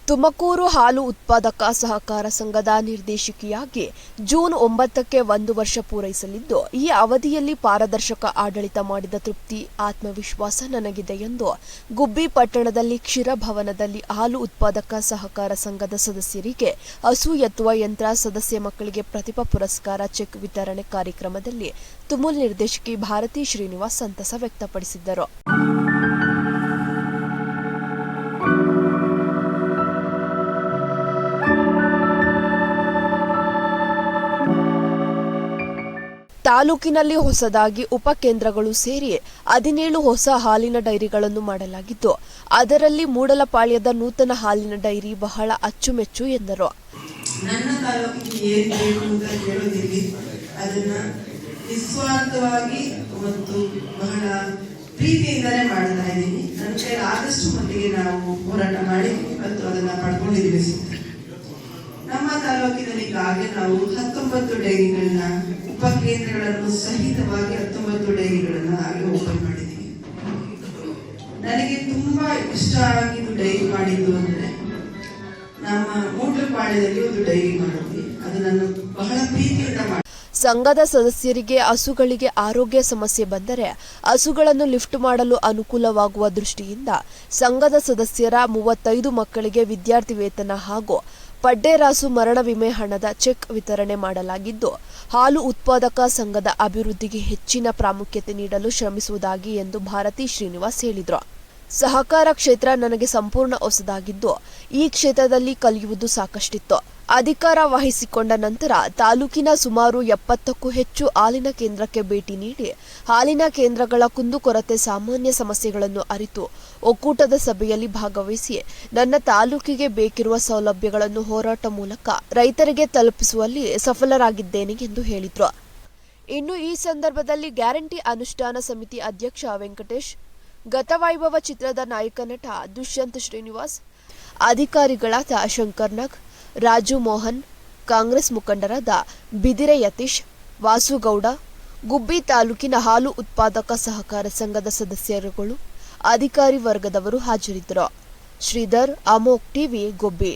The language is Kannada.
ತುಮಕೂರು ಹಾಲು ಉತ್ಪಾದಕ ಸಹಕಾರ ಸಂಘದ ನಿರ್ದೇಶಕಿಯಾಗಿ ಜೂನ್ 9ಕ್ಕೆ 1 ವರ್ಷ ಪೂರೈಸಲಿದ್ದು, ಈ ಅವಧಿಯಲ್ಲಿ ಪಾರದರ್ಶಕ ಆಡಳಿತ ಮಾಡಿದ ತೃಪ್ತಿ, ಆತ್ಮವಿಶ್ವಾಸ ನನಗಿದೆ ಎಂದು ಗುಬ್ಬಿ ಪಟ್ಟಣದಲ್ಲಿ ಕ್ಷೀರಭವನದಲ್ಲಿ ಹಾಲು ಉತ್ಪಾದಕ ಸಹಕಾರ ಸಂಘದ ಸದಸ್ಯರಿಗೆ ಹಸು ಎತ್ತುವ ಯಂತ್ರ, ಸದಸ್ಯ ಮಕ್ಕಳಿಗೆ ಪ್ರತಿಭಾ ಪುರಸ್ಕಾರ, ಚೆಕ್ ವಿತರಣೆ ಕಾರ್ಯಕ್ರಮದಲ್ಲಿ ತುಮುಲ್ ನಿರ್ದೇಶಕಿ ಭಾರತಿ ಶ್ರೀನಿವಾಸ್ ಸಂತಸ ವ್ಯಕ್ತಪಡಿಸಿದ್ದರು. ತಾಲೂಕಿನಲ್ಲಿ ಹೊಸದಾಗಿ ಉಪಕೇಂದ್ರಗಳು ಸೇರಿ 17 ಹೊಸ ಹಾಲಿನ ಡೈರಿಗಳನ್ನು ಮಾಡಲಾಗಿದ್ದು, ಅದರಲ್ಲಿ ಮೂಡಲಪಾಳ್ಯದ ನೂತನ ಹಾಲಿನ ಡೈರಿ ಬಹಳ ಅಚ್ಚುಮೆಚ್ಚು ಎಂದರು. ನನ್ನ ತಾಲೂಕಿಗೆ ಏನು ಬೇಕು ಅಂತ ಕೇಳೋದಿಲ್ಲ, ಅದನ್ನ ನಿಸ್ವಾರ್ಥವಾಗಿ ಮತ್ತು ಬಹಳ ಪ್ರೀತಿಯಿಂದಲೇ ಮಾಡ್ತಾ ಇದ್ದೀನಿ. ನನ್ನ ಕೈಲಿ ಆದಷ್ಟು ಮಟ್ಟಿಗೆ ನಾವು ಹೋರಾಟ ಮಾಡಿದ್ದೀವಿ ಮತ್ತು ಅದನ್ನ ಪಡ್ಕೊಂಡಿದ್ದೀವಿ. ನಮ್ಮ ತಾಲೂಕಿನಲ್ಲಿ ಈಗಾಗಲೇ ನಾವು 19 ಡೈರಿಗಳನ್ನ, ಉಪಕೇಂದ್ರಗಳನ್ನು ಸಹಿತವಾಗಿ 19 ಡೈರಿಗಳನ್ನ ಹಾಗೆ ಓಪನ್ ಮಾಡಿದ್ದೀವಿ. ನನಗೆ ತುಂಬಾ ಇಷ್ಟ ಆಗಿದ್ದು ಡೈರಿ ಮಾಡಿದ್ದು ಅಂದ್ರೆ ನಮ್ಮ ಮೂಡಲಪಾಳ್ಯದಲ್ಲಿ ಒಂದು ಡೈರಿ ಮಾಡಿದ್ವಿ. ಅದು ನಾನು ಬಹಳ ಪ್ರೀತಿಯಿಂದ ಮಾಡಿ. ಸಂಘದ ಸದಸ್ಯರಿಗೆ ಹಸುಗಳಿಗೆ ಆರೋಗ್ಯ ಸಮಸ್ಯೆ ಬಂದರೆ ಹಸುಗಳನ್ನು ಲಿಫ್ಟ್ ಮಾಡಲು ಅನುಕೂಲವಾಗುವ ದೃಷ್ಟಿಯಿಂದ ಸಂಘದ ಸದಸ್ಯರ 35 ಮಕ್ಕಳಿಗೆ ವಿದ್ಯಾರ್ಥಿ ವೇತನ ಹಾಗೂ ಪಡ್ಡೆರಾಸು ಮರಣ ವಿಮೆ ಹಣದ ಚೆಕ್ ವಿತರಣೆ ಮಾಡಲಾಗಿದ್ದು, ಹಾಲು ಉತ್ಪಾದಕ ಸಂಘದ ಅಭಿವೃದ್ಧಿಗೆ ಹೆಚ್ಚಿನ ಪ್ರಾಮುಖ್ಯತೆ ನೀಡಲು ಶ್ರಮಿಸುವುದಾಗಿ ಎಂದು ಭಾರತಿ ಶ್ರೀನಿವಾಸ್ ಹೇಳಿದರು. ಸಹಕಾರ ಕ್ಷೇತ್ರ ನನಗೆ ಸಂಪೂರ್ಣ ಹೊಸದಾಗಿದ್ದು, ಈ ಕ್ಷೇತ್ರದಲ್ಲಿ ಕಲಿಯುವುದು ಸಾಕಷ್ಟಿತ್ತು. ಅಧಿಕಾರ ವಹಿಸಿಕೊಂಡ ನಂತರ ತಾಲೂಕಿನ ಸುಮಾರು 70ಕ್ಕೂ ಹೆಚ್ಚು ಹಾಲಿನ ಕೇಂದ್ರಕ್ಕೆ ಭೇಟಿ ನೀಡಿ ಹಾಲಿನ ಕೇಂದ್ರಗಳ ಕುಂದುಕೊರತೆ, ಸಾಮಾನ್ಯ ಸಮಸ್ಯೆಗಳನ್ನು ಅರಿತು ಒಕ್ಕೂಟದ ಸಭೆಯಲ್ಲಿ ಭಾಗವಹಿಸಿ ನನ್ನ ತಾಲೂಕಿಗೆ ಬೇಕಿರುವ ಸೌಲಭ್ಯಗಳನ್ನು ಹೋರಾಟ ಮೂಲಕ ರೈತರಿಗೆ ತಲುಪಿಸುವಲ್ಲಿ ಸಫಲರಾಗಿದ್ದೇನೆ ಎಂದು ಹೇಳಿದರು. ಇನ್ನು ಈ ಸಂದರ್ಭದಲ್ಲಿ ಗ್ಯಾರಂಟಿ ಅನುಷ್ಠಾನ ಸಮಿತಿ ಅಧ್ಯಕ್ಷ ವೆಂಕಟೇಶ್, ಗತವೈಭವ ಚಿತ್ರದ ನಾಯಕ ನಟ ದುಷ್ಯಂತ್ ಶ್ರೀನಿವಾಸ್, ಅಧಿಕಾರಿಗಳಾದ ಶಂಕರ್ ನಾಗ್, ರಾಜು ಮೋಹನ್, ಕಾಂಗ್ರೆಸ್ ಮುಖಂಡರಾದ ಬಿದಿರೆ ಯತೀಶ್, ವಾಸುಗೌಡ, ಗುಬ್ಬಿ ತಾಲೂಕಿನ ಹಾಲು ಉತ್ಪಾದಕ ಸಹಕಾರ ಸಂಘದ ಸದಸ್ಯರುಗಳು, ಅಧಿಕಾರಿ ವರ್ಗದವರು ಹಾಜರಿದ್ದರು. ಶ್ರೀಧರ್, ಅಮೋಕ್ ಟಿವಿ, ಗುಬ್ಬಿ.